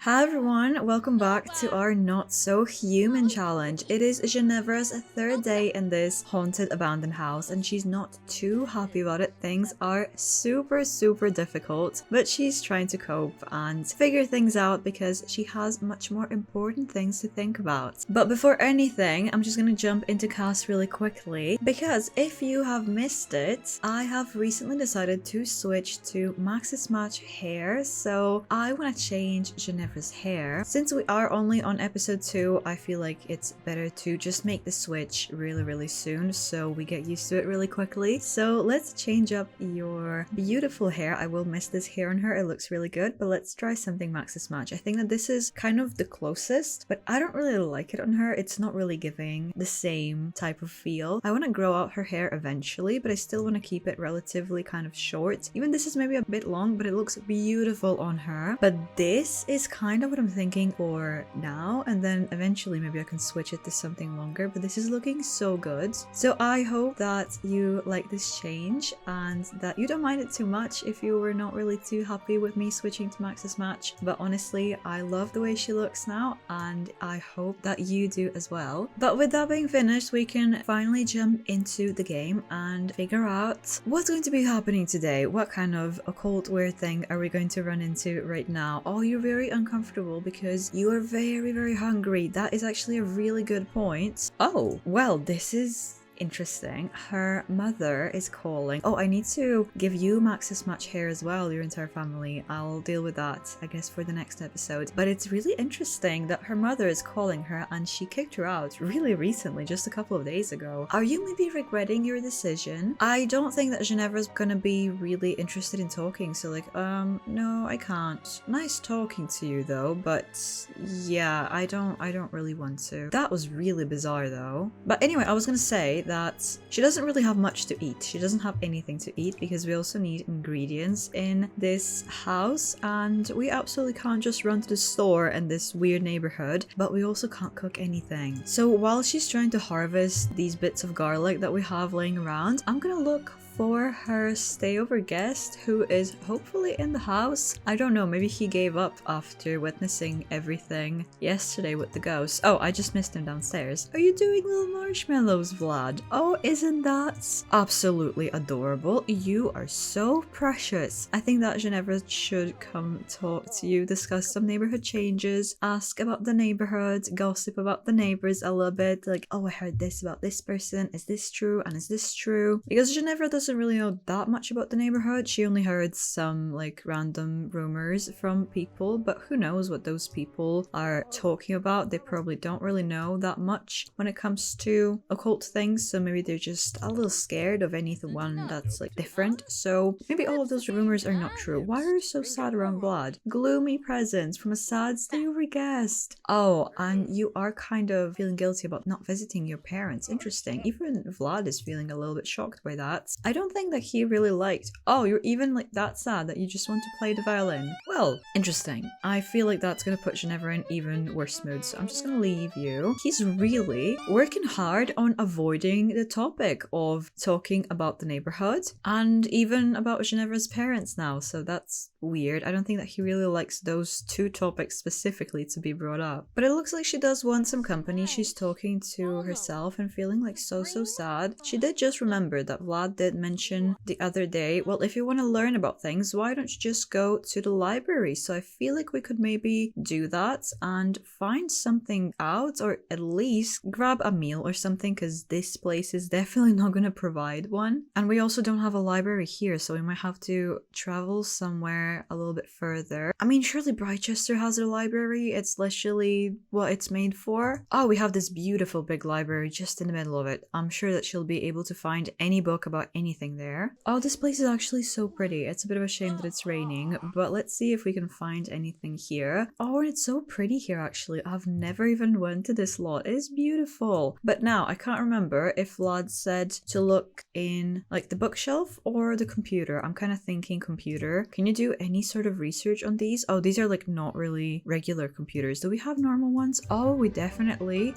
Hi everyone, welcome back to our Not So Human challenge. It is Ginevra's third day in this haunted abandoned house and she's not too happy about it. Things are super difficult, but she's trying to cope and figure things out because she has much more important things to think about. But before anything, I'm just gonna jump into cast really quickly because if you have missed it, I have recently decided to switch to Max's Match hair. So I want to change Ginevra's hair. Since we are only on episode 2, I feel like it's better to just make the switch really soon so we get used to it really quickly. So let's change up your beautiful hair. I will miss this hair on her. It looks really good, but let's try something Max's Match. I think that this is kind of the closest, but I don't really like it on her. It's not really giving the same type of feel. I want to grow out her hair eventually, but I still want to keep it relatively kind of short. Even this is maybe a bit long, but it looks beautiful on her. But this is kind of what I'm thinking for now, and then eventually maybe I can switch it to something longer, but this is looking so good. So I hope that you like this change and that you don't mind it too much if you were not really too happy with me switching to Max's Match. But honestly, I love the way she looks now and I hope that you do as well. But with that being finished, we can finally jump into the game and figure out what's going to be happening today. What kind of occult weird thing are we going to run into right now? Oh, you're very uncomfortable because you are very hungry. That is actually a really good point. Oh, well, this is interesting. Her mother is calling. Oh, I need to give you Max's Match hair as well, your entire family. I'll deal with that, I guess, for the next episode. But it's really interesting that her mother is calling her and she kicked her out really recently, just a couple of days ago. Are you maybe regretting your decision? I don't think that Ginevra's gonna be really interested in talking, so like, no, I can't. Nice talking to you though, but yeah, I don't really want to. That was really bizarre though. But anyway, I was gonna say that she doesn't really have much to eat. She doesn't have anything to eat because we also need ingredients in this house and we absolutely can't just run to the store in this weird neighborhood, but we also can't cook anything. So while she's trying to harvest these bits of garlic that we have laying around, I'm gonna look for her stayover guest who is hopefully in the house. I don't know, maybe he gave up after witnessing everything yesterday with the ghost. Oh, I just missed him downstairs. Are you doing little marshmallows, Vlad? Oh, isn't that absolutely adorable? You are so precious. I think that Ginevra should come talk to you, discuss some neighborhood changes, ask about the neighborhood, gossip about the neighbors a little bit, like, oh, I heard this about this person. Is this true? And is this true? Because Ginevra doesn't really know that much about the neighborhood. She only heard some like random rumors from people, but who knows what those people are talking about. They probably don't really know that much when it comes to occult things, so maybe they're just a little scared of anyone that's like different. So maybe all of those rumors are not true. Why are you so sad around Vlad? Gloomy presents from a sad stayover guest. Oh, and you are kind of feeling guilty about not visiting your parents. Interesting. Even Vlad is feeling a little bit shocked by that. I don't think that he really liked. Oh, you're even like that sad that you just want to play the violin. Well, interesting. I feel like that's gonna put Ginevra in even worse mood, so I'm just gonna leave you. He's really working hard on avoiding the topic of talking about the neighborhood and even about Ginevra's parents now, so that's weird. I don't think that he really likes those two topics specifically to be brought up. But it looks like she does want some company. She's talking to herself and feeling like so sad. She did just remember that Vlad did mention the other day, well, if you want to learn about things, why don't you just go to the library? So I feel like we could maybe do that and find something out, or at least grab a meal or something, because this place is definitely not going to provide one. And we also don't have a library here, so we might have to travel somewhere a little bit further. I mean, surely Brightchester has a library. It's literally what it's made for. Oh, we have this beautiful big library just in the middle of it. I'm sure that she'll be able to find any book about anything there. Oh, this place is actually so pretty. It's a bit of a shame that it's raining, but let's see if we can find anything here. Oh, and it's so pretty here actually. I've never even went to this lot. It is beautiful. But now I can't remember if Vlad said to look in like the bookshelf or the computer. I'm kind of thinking computer. Can you do any sort of research on these? Oh, these are like not really regular computers. Do we have normal ones? Oh, we definitely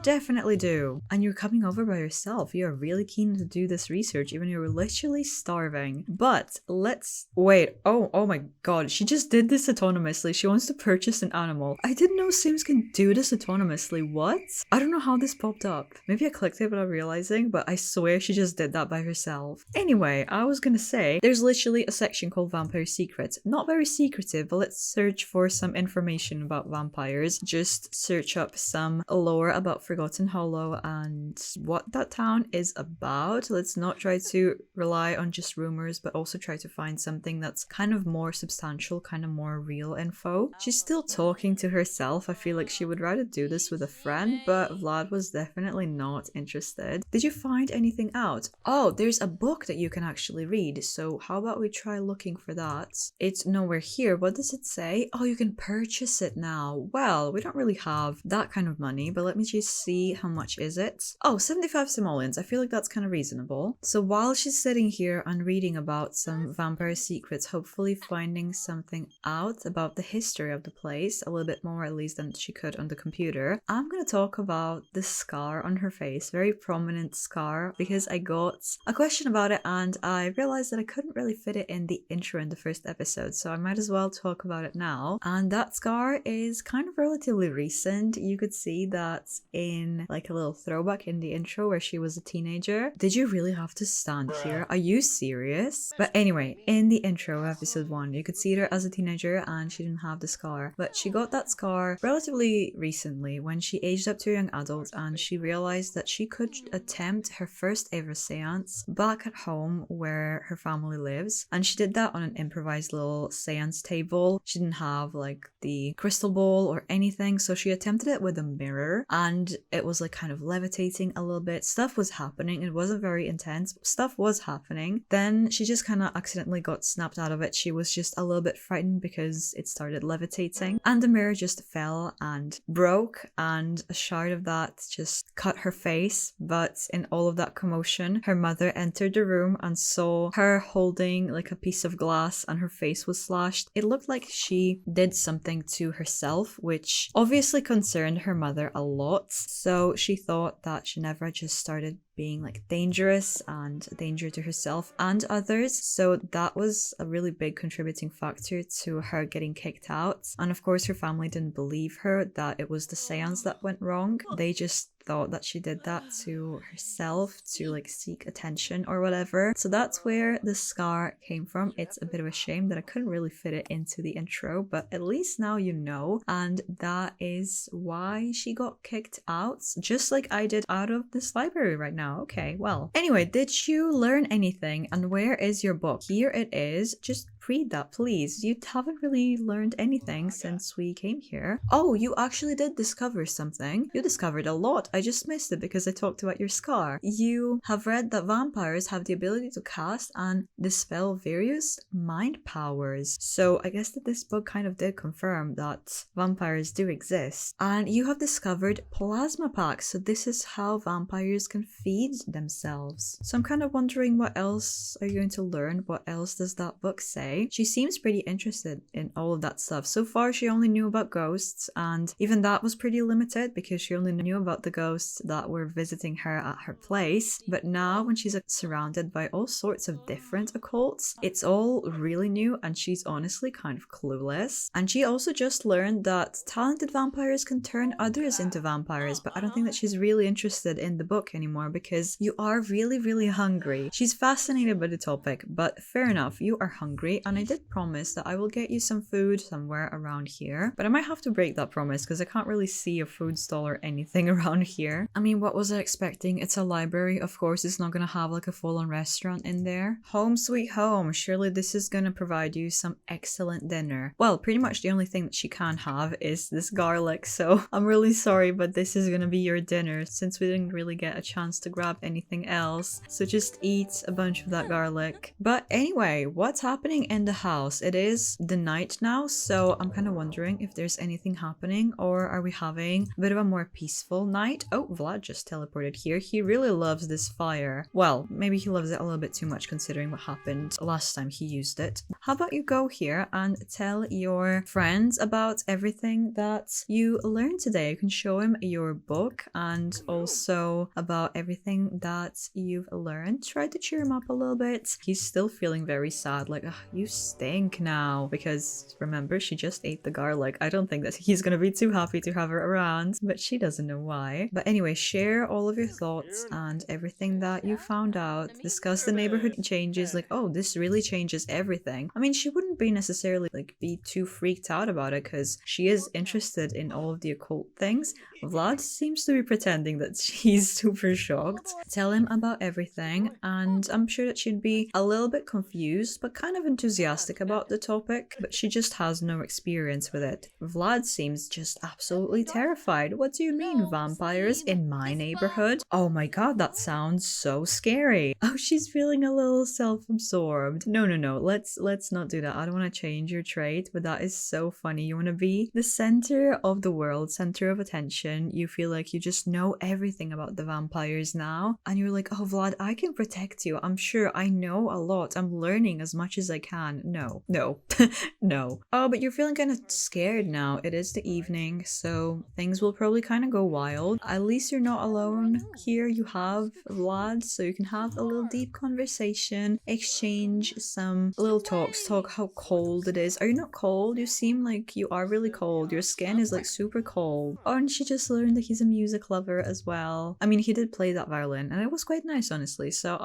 do. And you're coming over by yourself. You're really keen to do this research, even though you're literally literally starving. But let's wait. Oh my god, she just did this autonomously. She wants to purchase an animal. I didn't know Sims can do this autonomously. What? I don't know how this popped up. Maybe I clicked it without realizing, but I swear she just did that by herself. Anyway, I was gonna say, there's literally a section called Vampire Secrets. Not very secretive, but let's search for some information about vampires. Just search up some lore about Forgotten Hollow and what that town is about. Let's not try to rely on just rumors, but also try to find something that's kind of more substantial, kind of more real info. She's still talking to herself. I feel like she would rather do this with a friend, but Vlad was definitely not interested. Did you find anything out? Oh, there's a book that you can actually read, so how about we try looking for that? It's nowhere here. What does it say? Oh, you can purchase it now. Well, we don't really have that kind of money, but let me just see how much is it. Oh, 75 simoleons. I feel like that's kind of reasonable. So while she's sitting here and reading about some vampire secrets, hopefully finding something out about the history of the place, a little bit more at least than she could on the computer, I'm gonna talk about the scar on her face, very prominent scar, because I got a question about it and I realized that I couldn't really fit it in the intro in the first episode, so I might as well talk about it now. And that scar is kind of relatively recent. You could see that in like a little throwback in the intro where she was a teenager. Did you really have to stand here? Are you serious? But anyway, in the intro episode 1, you could see her as a teenager and she didn't have the scar, but she got that scar relatively recently when she aged up to a young adult and she realized that she could attempt her first ever seance back at home where her family lives, and she did that on an improvised little seance table. She didn't have like the crystal ball or anything, so she attempted it with a mirror and it was like kind of levitating a little bit. Stuff was happening. It wasn't very intense, but stuff was happening. Then she just kind of accidentally got snapped out of it. She was just a little bit frightened because it started levitating and the mirror just fell and broke, and a shard of that just cut her face. But in all of that commotion, her mother entered the room and saw her holding like a piece of glass and her face was slashed. It looked like she did something to herself, which obviously concerned her mother a lot. So she thought that Ginevra just started being like dangerous and a danger to herself and others. So that was a really big contributing factor to her getting kicked out. And of course, her family didn't believe her that it was the seance that went wrong. They just thought that she did that to herself to like seek attention or whatever. So that's where the scar came from. It's a bit of a shame that I couldn't really fit it into the intro, but at least now you know, and that is why she got kicked out, just like I did out of this library right now. Okay, well, anyway, did you learn anything, and where is your book? Here it is. Just read that, please. You haven't really learned anything since we came here. Oh, you actually did discover something. You discovered a lot. I just missed it because I talked about your scar. You have read that vampires have the ability to cast and dispel various mind powers. So I guess that this book kind of did confirm that vampires do exist. And you have discovered plasma packs. So this is how vampires can feed themselves. So I'm kind of wondering, what else are you going to learn? What else does that book say? She seems pretty interested in all of that stuff. So far, she only knew about ghosts, and even that was pretty limited because she only knew about the ghosts that were visiting her at her place. But now, when she's surrounded by all sorts of different occults, it's all really new, and she's honestly kind of clueless. And she also just learned that talented vampires can turn others into vampires, but I don't think that she's really interested in the book anymore because you are really, really hungry. She's fascinated by the topic, but fair enough, you are hungry, and I did promise that I will get you some food somewhere around here, but I might have to break that promise because I can't really see a food stall or anything around here. I mean, what was I expecting? It's a library. Of course, it's not gonna have like a full-on restaurant in there. Home sweet home. Surely this is gonna provide you some excellent dinner. Well, pretty much the only thing that she can have is this garlic, so I'm really sorry, but this is gonna be your dinner since we didn't really get a chance to grab anything else. So just eat a bunch of that garlic. But anyway, what's happening in the house. It is the night now, so I'm kind of wondering if there's anything happening, or are we having a bit of a more peaceful night? Oh, Vlad just teleported here. He really loves this fire. Well, maybe he loves it a little bit too much considering what happened last time he used it. How about you go here and tell your friends about everything that you learned today? You can show him your book and also about everything that you've learned. Try to cheer him up a little bit. He's still feeling very sad, like, you stink now, because remember, she just ate the garlic. I don't think that he's gonna be too happy to have her around, but she doesn't know why. But anyway, share all of your thoughts and everything that you found out. Discuss the neighborhood changes, like, oh, this really changes everything. I mean, she wouldn't be necessarily like be too freaked out about it because she is interested in all of the occult things. Vlad seems to be pretending that he's super shocked. Tell him about everything, and I'm sure that she'd be a little bit confused but kind of enthusiastic about the topic, but she just has no experience with it. Vlad seems just absolutely terrified. What do you mean, vampires in my neighborhood? Oh my god, that sounds so scary. Oh, she's feeling a little self-absorbed. No, let's not do that. I don't want to change your trait, but that is so funny. You want to be the center of the world, center of attention. You feel like you just know everything about the vampires now, and you're like, oh Vlad, I can protect you. I'm sure I know a lot. I'm learning as much as I can. No. No. Oh, but you're feeling kind of scared now. It is the evening, so things will probably kind of go wild. At least you're not alone here. You have Vlad, so you can have a little deep conversation, exchange some little talks, talk how cold it is. Are you not cold? You seem like you are really cold. Your skin is like super cold. Oh, and she just learned that he's a music lover as well. I mean, he did play that violin and it was quite nice, honestly. So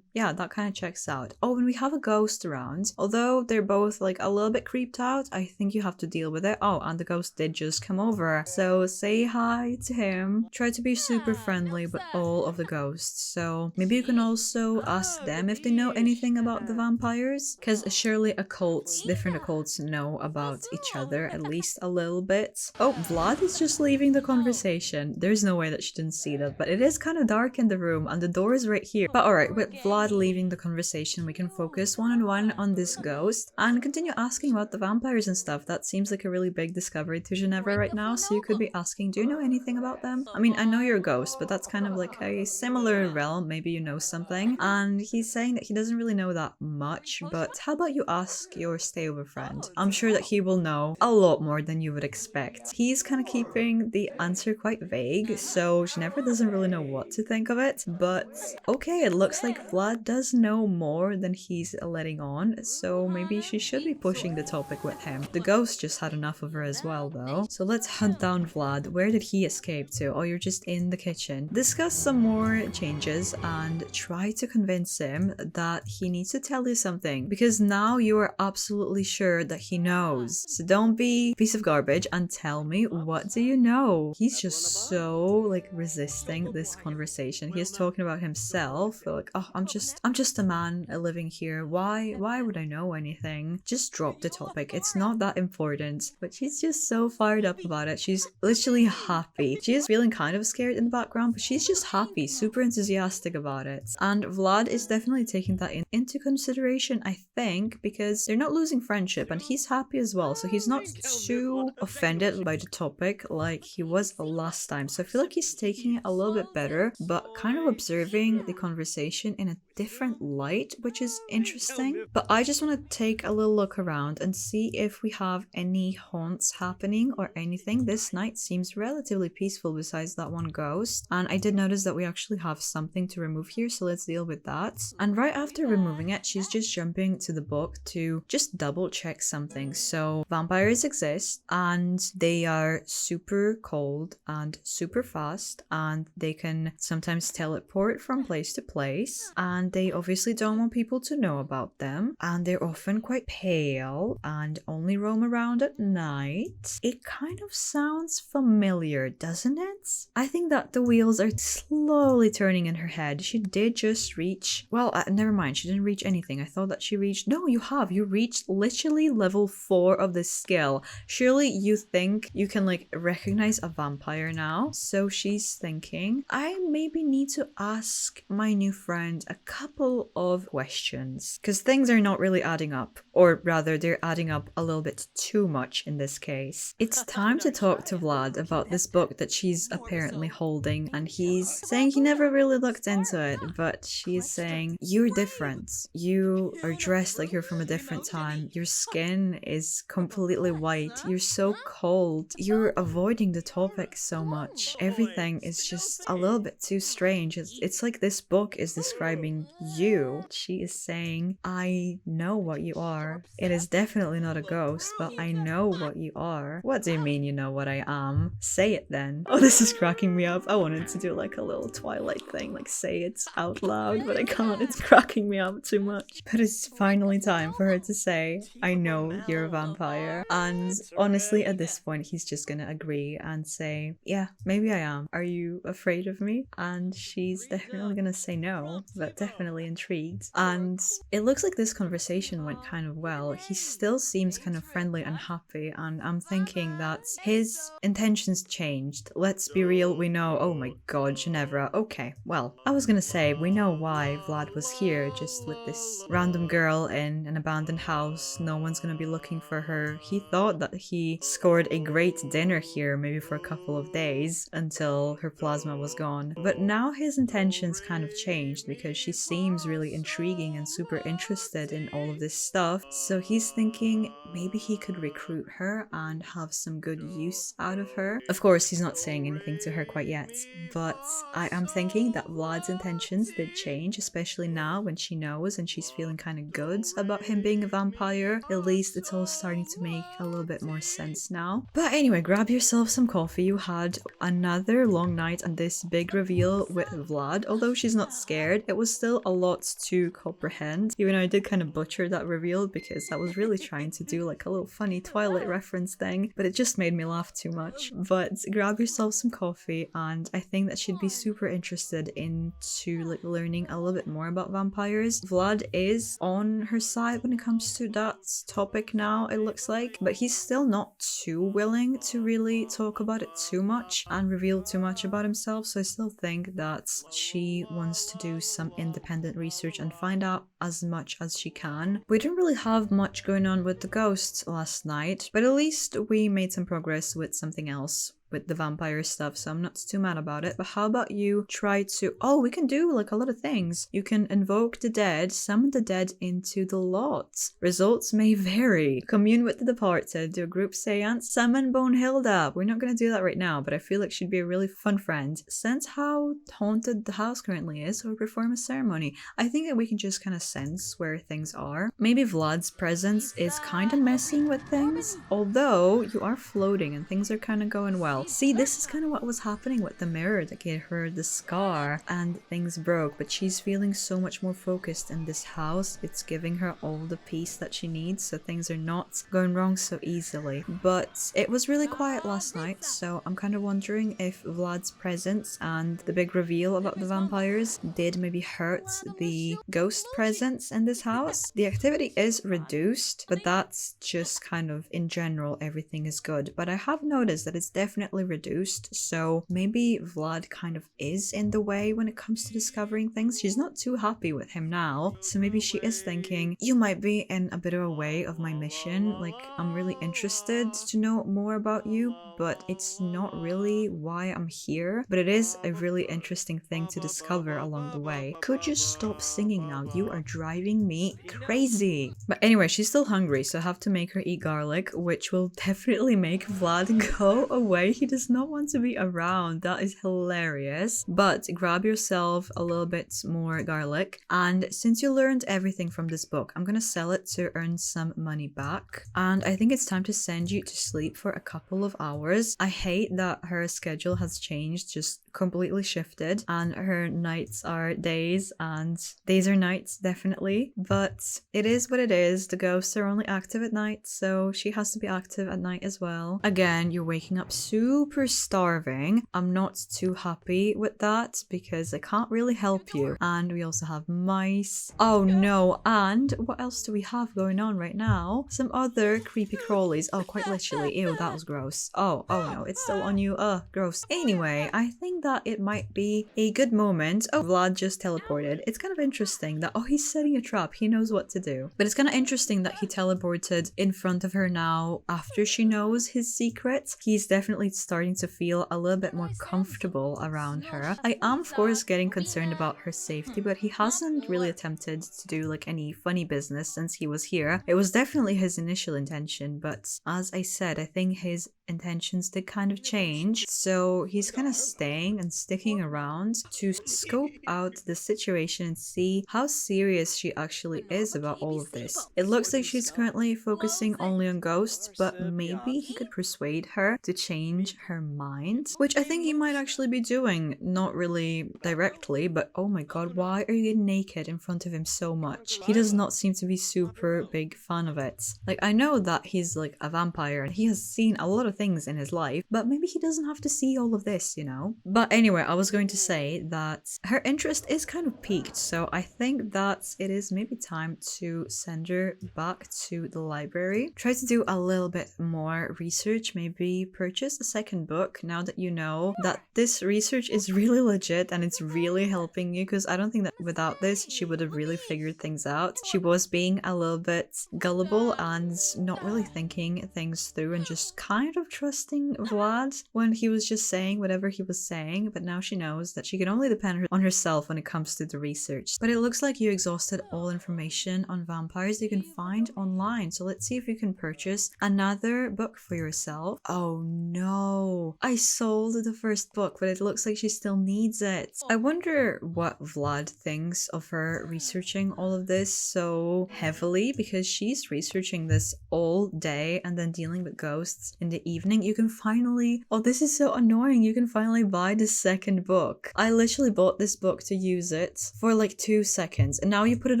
yeah, that kind of checks out. Oh, and we have a ghost around. Although they're both like a little bit creeped out, I think you have to deal with it. Oh, and the ghost did just come over, so say hi to him. Try to be super friendly with all of the ghosts. So maybe you can also ask them if they know anything about the vampires, because surely different occults know about each other at least a little bit. Oh, Vlad is just leaving the conversation. There's no way that she didn't see that, but it is kind of dark in the room and the door is right here. But alright, with Vlad leaving the conversation, we can focus one-on-one on this ghost and continue asking about the vampires and stuff. That seems like a really big discovery to Ginevra right now, so you could be asking, do you know anything about them? I mean, I know you're a ghost, but that's kind of like a similar realm. Maybe you know something. And he's saying that he doesn't really know that much, but how about you ask your stayover friend? I'm sure that he will know a lot more than you would expect. He's kind of keeping the answer quite vague, so Ginevra doesn't really know what to think of it, but okay, it looks like Vlad does know more than he's letting on, so maybe she should be pushing the topic with him. The ghost just had enough of her as well, though. So let's hunt down Vlad. Where did he escape to? Oh, you're just in the kitchen. Discuss some more changes and try to convince him that he needs to tell you something, because now you are absolutely sure that he knows. So don't be a piece of garbage and tell me, what do you know? He's just so like resisting this conversation. He is talking about himself, like, oh, I'm just a man living here. Why would I know anything? Just drop the topic. It's not that important. But she's just so fired up about it. She's literally happy. She is feeling kind of scared in the background, but she's just happy, super enthusiastic about it. And Vlad is definitely taking that into consideration, I think, because they're not losing friendship and he's happy as well. So he's not too offended by the topic like he was last time. So I feel like he's taking it a little bit better, but kind of observing the conversation in a different light, which is interesting. But I just want to take a little look around and see if we have any haunts happening or anything. This night seems relatively peaceful besides that one ghost, and I did notice that we actually have something to remove here, so let's deal with that. And right after removing it, she's just jumping to the book to just double check something. So vampires exist and they are super cold and super fast, and they can sometimes teleport from place to place, and they obviously don't want people to know about them, and they're often quite pale and only roam around at night. It kind of sounds familiar, doesn't it? I think that the wheels are slowly turning in her head. She did just reach, well, never mind, she didn't reach anything. I thought that she reached, no, you reached literally level 4 of this skill. Surely you think you can like recognize a vampire now? So she's thinking, I maybe need to ask my new friend a couple of questions, because things are not really really adding up. Or rather, they're adding up a little bit too much in this case. It's time to talk to Vlad about this book that she's apparently holding, and he's saying he never really looked into it, but she's saying, you're different. You are dressed like you're from a different time. Your skin is completely white. You're so cold. You're avoiding the topic so much. Everything is just a little bit too strange. It's like this book is describing you. She is saying, I know what you are. It is definitely not a ghost, but I know what you are. What do you mean you know what I am? Say it then. Oh, this is cracking me up. I wanted to do like a little Twilight thing, like say it out loud, but I can't. It's cracking me up too much. But it's finally time for her to say, I know you're a vampire. And honestly, at this point, he's just gonna agree and say, yeah, maybe I am. Are you afraid of me? And she's definitely gonna say no, but definitely intrigued. And it looks like this conversation went kind of well. He still seems kind of friendly and happy, and I'm thinking that his intentions changed. Let's be real, we know, oh my god, Ginevra. Okay, well, I was gonna say, we know why Vlad was here, just with this random girl in an abandoned house. No one's gonna be looking for her. He thought that he scored a great dinner here, maybe for a couple of days, until her plasma was gone. But now his intentions kind of changed, because she seems really intriguing and super interested in all of this stuff. So he's thinking maybe he could recruit her and have some good use out of her. Of course, he's not saying anything to her quite yet, but I am thinking that Vlad's intentions did change, especially now when she knows and she's feeling kind of good about him being a vampire. At least it's all starting to make a little bit more sense now. But anyway, grab yourself some coffee. You had another long night and this big reveal with Vlad. Although she's not scared, it was still a lot to comprehend. Even though I did kind of butcher that reveal because I was really trying to do like a little funny Twilight reference thing, but it just made me laugh too much. But grab yourself some coffee, and I think that she'd be super interested into like learning a little bit more about vampires. Vlad is on her side when it comes to that topic now, it looks like, but he's still not too willing to really talk about it too much and reveal too much about himself. So I still think that she wants to do some independent research and find out as much as she can. We didn't really have much going on with the ghosts last night, but at least we made some progress with something else with the vampire stuff, so I'm not too mad about it. But how about you try to, oh, we can do like a lot of things. You can invoke the dead, summon the dead into the lot. Results may vary. Commune with the departed, do a group seance, summon Bonehilda. We're not gonna do that right now, but I feel like she'd be a really fun friend. Sense how haunted the house currently is, or perform a ceremony. I think that we can just kind of sense where things are. Maybe Vlad's presence is kind of messing with things, although you are floating and things are kind of going well. See, this is kind of what was happening with the mirror that gave her the scar and things broke, but she's feeling so much more focused in this house. It's giving her all the peace that she needs, so things are not going wrong so easily. But it was really quiet last night, so I'm kind of wondering if Vlad's presence and the big reveal about the vampires did maybe hurt the ghost presence in this house. The activity is reduced, but that's just kind of in general everything is good. But I have noticed that it's definitely reduced, so maybe Vlad kind of is in the way when it comes to discovering things. She's not too happy with him now, so maybe she is thinking, you might be in a bit of a way of my mission, like I'm really interested to know more about you, but it's not really why I'm here, but it is a really interesting thing to discover along the way. Could you stop singing now? You are driving me crazy. But anyway, she's still hungry, so I have to make her eat garlic, which will definitely make Vlad go away. He does not want to be around. That is hilarious. But grab yourself a little bit more garlic, and since you learned everything from this book, I'm gonna sell it to earn some money back. And I think it's time to send you to sleep for a couple of hours. I hate that her schedule has changed, just completely shifted, and her nights are days and days are nights, definitely. But it is what it is. The ghosts are only active at night, so she has to be active at night as well. Again, you're waking up super starving. I'm not too happy with that because I can't really help you. And we also have mice. Oh no, and what else do we have going on right now? Some other creepy crawlies. Oh, quite literally. Ew, that was gross. Oh no, it's still on you. Ugh, gross. Anyway, I think think that it might be a good moment. Oh, Vlad just teleported. It's kind of interesting that, oh, he's setting a trap. He knows what to do. But it's kind of interesting that he teleported in front of her now after she knows his secret. He's definitely starting to feel a little bit more comfortable around her. I am, of course, getting concerned about her safety, but he hasn't really attempted to do like any funny business since he was here. It was definitely his initial intention, but as I said, I think his intentions did kind of change, so he's kind of staying and sticking around to scope out the situation and see how serious she actually is about all of this. It looks like she's currently focusing only on ghosts, but maybe he could persuade her to change her mind, which I think he might actually be doing, not really directly, but oh my god, why are you naked in front of him so much? He does not seem to be super big fan of it. Like, I know that he's like a vampire and he has seen a lot of things in his life, but maybe he doesn't have to see all of this, you know? But anyway, I was going to say that her interest is kind of peaked, so I think that it is maybe time to send her back to the library. Try to do a little bit more research, maybe purchase a second book now that you know that this research is really legit and it's really helping you, because I don't think that without this she would have really figured things out. She was being a little bit gullible and not really thinking things through and just kind of trusting Vlad when he was just saying whatever he was saying, but now she knows that she can only depend on herself when it comes to the research. But it looks like you exhausted all information on vampires you can find online, so let's see if you can purchase another book for yourself. Oh no, I sold the first book, but it looks like she still needs it. I wonder what Vlad thinks of her researching all of this so heavily, because she's researching this all day and then dealing with ghosts in the evening. You can finally, oh, this is so annoying, you can finally buy the second book. I literally bought this book to use it for like 2 seconds and now you put it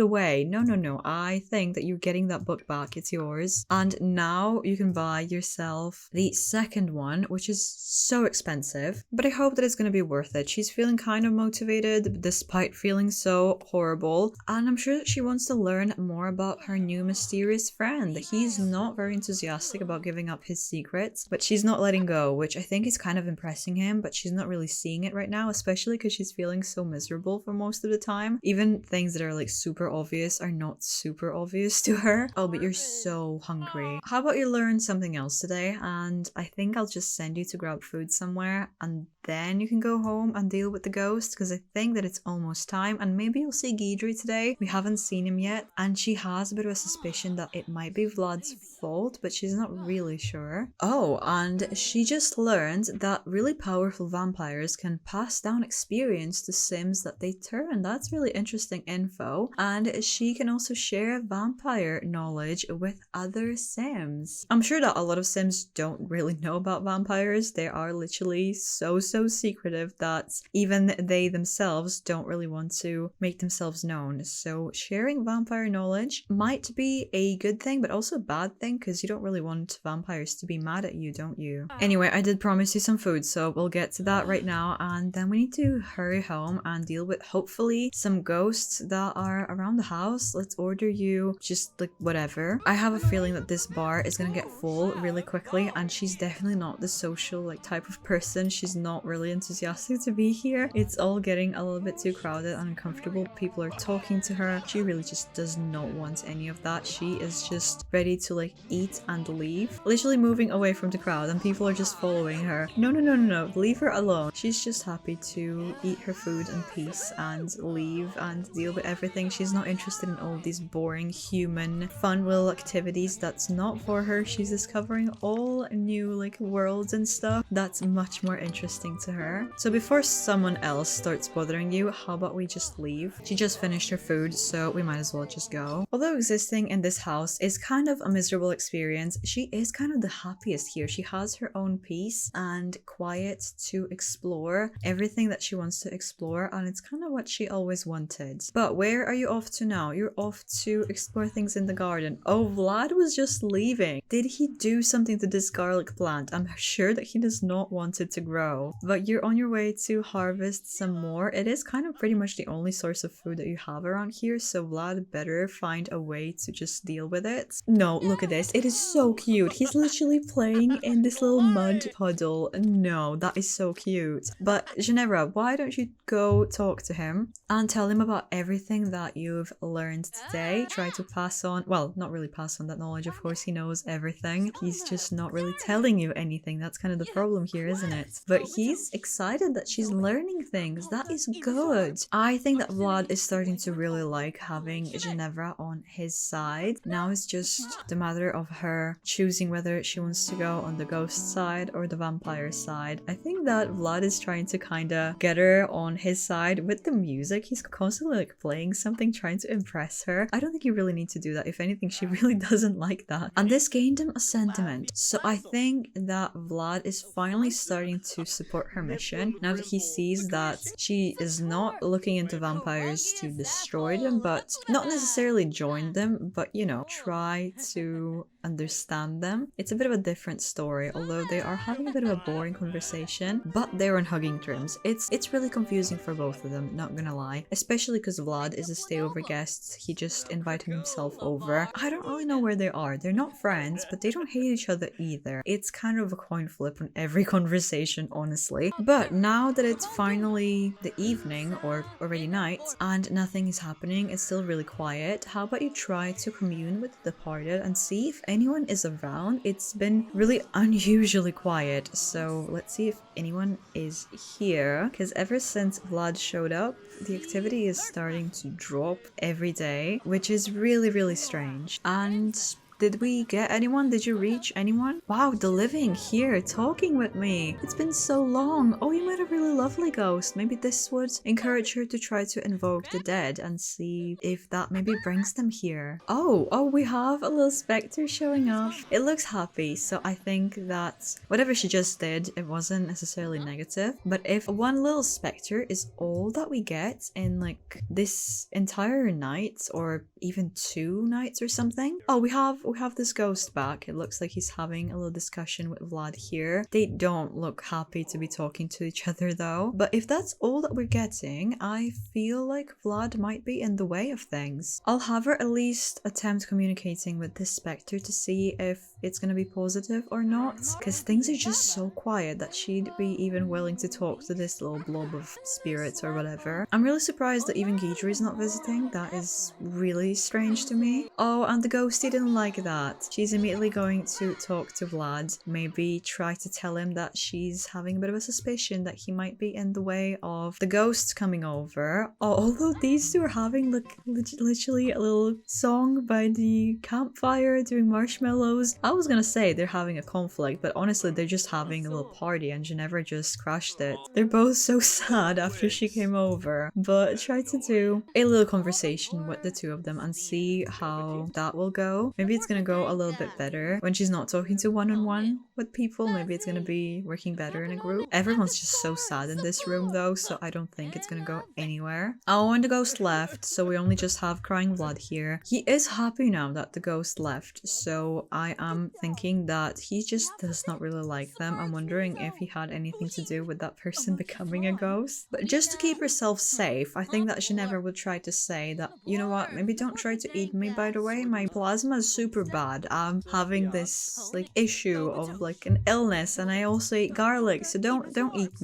away. No, I think that you're getting that book back, it's yours. And now you can buy yourself the second one, which is so expensive, but I hope that it's going to be worth it. She's feeling kind of motivated despite feeling so horrible, and I'm sure that she wants to learn more about her new mysterious friend. He's not very enthusiastic about giving up his secrets, but she's not letting go, which I think is kind of impressing him, but she's not really seeing it right now, especially because she's feeling so miserable for most of the time. Even things that are like super obvious are not super obvious to her. Oh, but you're so hungry. How about you learn something else today, and I think I'll just send you to grab food somewhere and then you can go home and deal with the ghost, because I think that it's almost time. And maybe you'll see Guidry today. We haven't seen him yet, and she has a bit of a suspicion that it might be Vlad's fault, but she's not really sure. Oh, and she just learned that really powerful vampires can pass down experience to Sims that they turn. That's really interesting info. And she can also share vampire knowledge with other Sims. I'm sure that a lot of Sims don't really know about vampires. They are literally so secretive that even they themselves don't really want to make themselves known. So sharing vampire knowledge might be a good thing, but also a bad thing, because you don't really want vampires to be mad at you, don't you? Anyway, I did promise you some food, so we'll get to that right now, and then we need to hurry home and deal with hopefully some ghosts that are around the house. Let's order you just like whatever. I have a feeling that this bar is gonna get full really quickly, and she's definitely not the social like type of person. She's not really enthusiastic to be here. It's all getting a little bit too crowded and uncomfortable. People are talking to her. She really just does not want any of that. She is just ready to like eat and leave, literally moving away from the crowd, and people are just following her. No, leave her alone. She's just happy to eat her food in peace and leave and deal with everything. She's not interested in all these boring human fun little activities. That's not for her. She's discovering all new like worlds and stuff that's much more interesting to her. So before someone else starts bothering you, how about we just leave? She just finished her food, so we might as well just go. Although existing in this house is kind of a miserable experience, she is kind of the happiest here. She has her own peace and quiet to explore everything that she wants to explore, and it's kind of what she always wanted. But where are you off to now? You're off to explore things in the garden. Oh, Vlad was just leaving. Did he do something to this garlic plant? I'm sure that he does not want it to grow. But you're on your way to harvest some more. It is kind of pretty much the only source of food that you have around here, so Vlad better find a way to just deal with it. No, look at this. It is so cute. He's literally playing in this little mud puddle. No, that is so cute. But Ginevra, why don't you go talk to him and tell him about everything that you've learned today? Try to pass on, well, not really pass on that knowledge. Of course, he knows everything. He's just not really telling you anything. That's kind of the problem here, isn't it? But he's excited that she's learning things. That is good. I think that Vlad is starting to really like having Ginevra on his side. Now it's just the matter of her choosing whether she wants to go on the ghost side or the vampire side. I think that Vlad is trying to kind of get her on his side with the music. He's constantly like playing something, trying to impress her. I don't think you really need to do that. If anything, she really doesn't like that. And this gained him a sentiment. So I think that Vlad is finally starting to support her mission now that he sees that she is not looking into vampires to destroy them, but not necessarily join them, but you know, try to understand them. It's a bit of a different story, although they are having a bit of a boring conversation, but they're on hugging terms. It's really confusing for both of them, not gonna lie, especially because Vlad is a stayover guest. He just invited himself over. I don't really know where they are. They're not friends, but they don't hate each other either. It's kind of a coin flip on every conversation, honestly. But now that it's finally the evening or already night and nothing is happening, it's still really quiet, how about you try to commune with the departed and see if anyone is around? It's been really unusually quiet, so let's see if anyone is here, because ever since Vlad showed up, the activity is starting to drop every day, which is really strange. And did we get anyone? Did you reach anyone? Wow, the living here talking with me. It's been so long. Oh, you met a really lovely ghost. Maybe this would encourage her to try to invoke the dead and see if that maybe brings them here. Oh, we have a little specter showing up. It looks happy, so I think that whatever she just did, it wasn't necessarily negative. But if one little specter is all that we get in like this entire night or even 2 nights or something. Oh, we have this ghost back. It looks like he's having a little discussion with Vlad here. They don't look happy to be talking to each other though. But if that's all that we're getting, I feel like Vlad might be in the way of things. I'll have her at least attempt communicating with this specter to see if it's gonna be positive or not, because things are just so quiet that she'd be even willing to talk to this little blob of spirits or whatever. I'm really surprised that even Guidry is not visiting. That is really strange to me. Oh, and the ghostie didn't like that. She's immediately going to talk to Vlad, maybe try to tell him that she's having a bit of a suspicion that he might be in the way of the ghosts coming over. Oh, although these two are having like literally a little song by the campfire doing marshmallows. I was gonna say they're having a conflict, but honestly they're just having a little party and Ginevra just crashed it. They're both so sad after she came over, but try to do a little conversation with the two of them and see how that will go. Maybe it's gonna go a little bit better when she's not talking to one-on-one with people. Maybe it's gonna be working better in a group. Everyone's just so sad in this room though, so I don't think it's gonna go anywhere. Oh, and the ghost left, so we only just have crying Vlad here. He is happy now that the ghost left, so I am thinking that he just does not really like them. I'm wondering if he had anything to do with that person becoming a ghost. But just to keep herself safe, I think that Ginevra would try to say that, you know what, maybe don't try to eat me, by the way. My plasma is super bad. I'm having this like issue of like an illness and I also eat garlic, so don't eat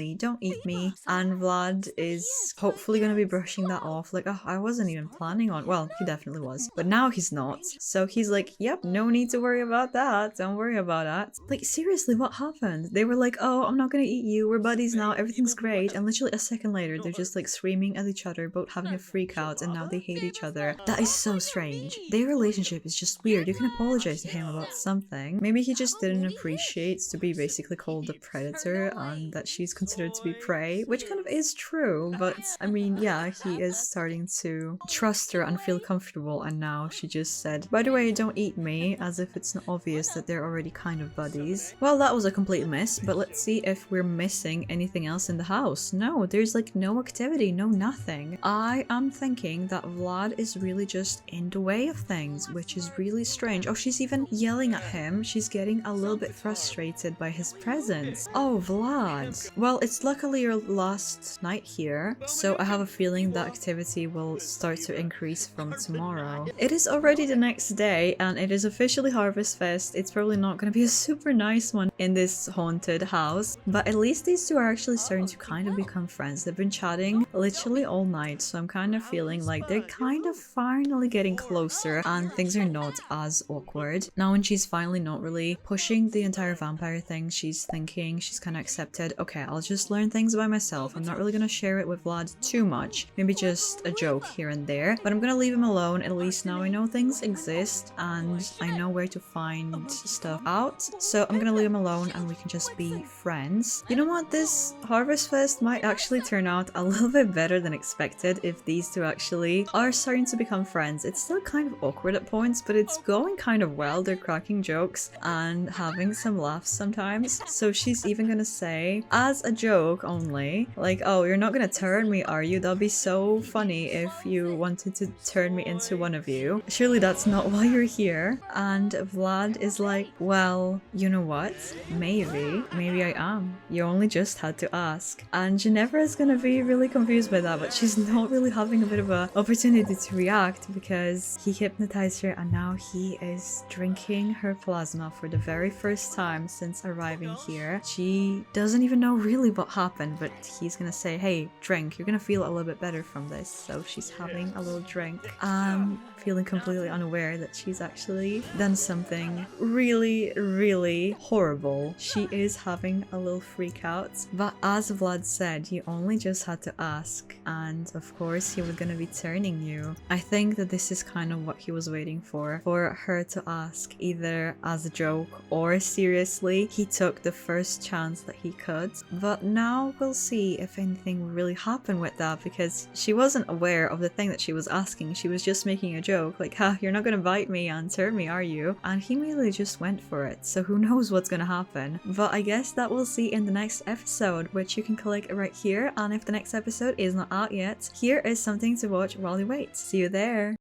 me. And Vlad is hopefully gonna be brushing that off, like, oh, I wasn't even planning on, well, he definitely was, but now he's not. So he's like, yep, no need to worry about that, don't worry about that. Like, seriously, what happened? They were like, oh, I'm not gonna eat you, we're buddies now, everything's great, and literally a second later they're just like screaming at each other, both having a freak out, and now they hate each other. That is so strange. Their relationship is just weird. You can apologize to him about something. Maybe he just didn't appreciate to be basically called a predator and that she's considered to be prey, which kind of is true, but I mean, yeah, he is starting to trust her and feel comfortable, and now she just said, by the way, don't eat me, as if it's not obvious that they're already kind of buddies. Well, that was a complete miss, but let's see if we're missing anything else in the house. No, there's like no activity, no nothing. I am thinking that Vlad is really just in the way of things, which is really strange. strange. Oh, she's even yelling at him. She's getting a little bit frustrated by his presence. Oh, Vlad. Well, it's luckily your last night here, so I have a feeling that activity will start to increase from tomorrow. It is already the next day, and it is officially Harvest Fest. It's probably not going to be a super nice one in this haunted house, but at least these two are actually starting to kind of become friends. They've been chatting literally all night, so I'm kind of feeling like they're kind of finally getting closer and things are not as awkward. Now when she's finally not really pushing the entire vampire thing, she's thinking, she's kind of accepted, okay, I'll just learn things by myself. I'm not really going to share it with Vlad too much. Maybe just a joke here and there, but I'm going to leave him alone. At least now I know things exist and I know where to find stuff out. So I'm going to leave him alone and we can just be friends. You know what? This Harvest Fest might actually turn out a little bit better than expected if these two actually are starting to become friends. It's still kind of awkward at points, but it's going kind of well. They're cracking jokes and having some laughs sometimes. So she's even gonna say, as a joke only, like, oh, you're not gonna turn me, are you? That'd be so funny if you wanted to turn me into one of you. Surely that's not why you're here. And Vlad is like, well, you know what? Maybe I am. You only just had to ask. And Ginevra is gonna be really confused by that, but she's not really having a bit of an opportunity to react because he hypnotized her and now he is drinking her plasma for the very first time since arriving here. She doesn't even know really what happened, but he's gonna say, hey, drink, you're gonna feel a little bit better from this. So she's having a little drink, feeling completely unaware that she's actually done something really horrible. She is having a little freak out, but as Vlad said, you only just had to ask, and of course he was gonna be turning you. I think that this is kind of what he was waiting for her to ask, either as a joke or seriously. He took the first chance that he could, but now we'll see if anything will really happen with that, because she wasn't aware of the thing that she was asking. She was just making a joke, like, ha, you're not gonna bite me and turn me, are you? And he immediately just went for it, so who knows what's gonna happen. But I guess that we'll see in the next episode, which you can click right here, and if the next episode is not out yet, here is something to watch while you wait. See you there!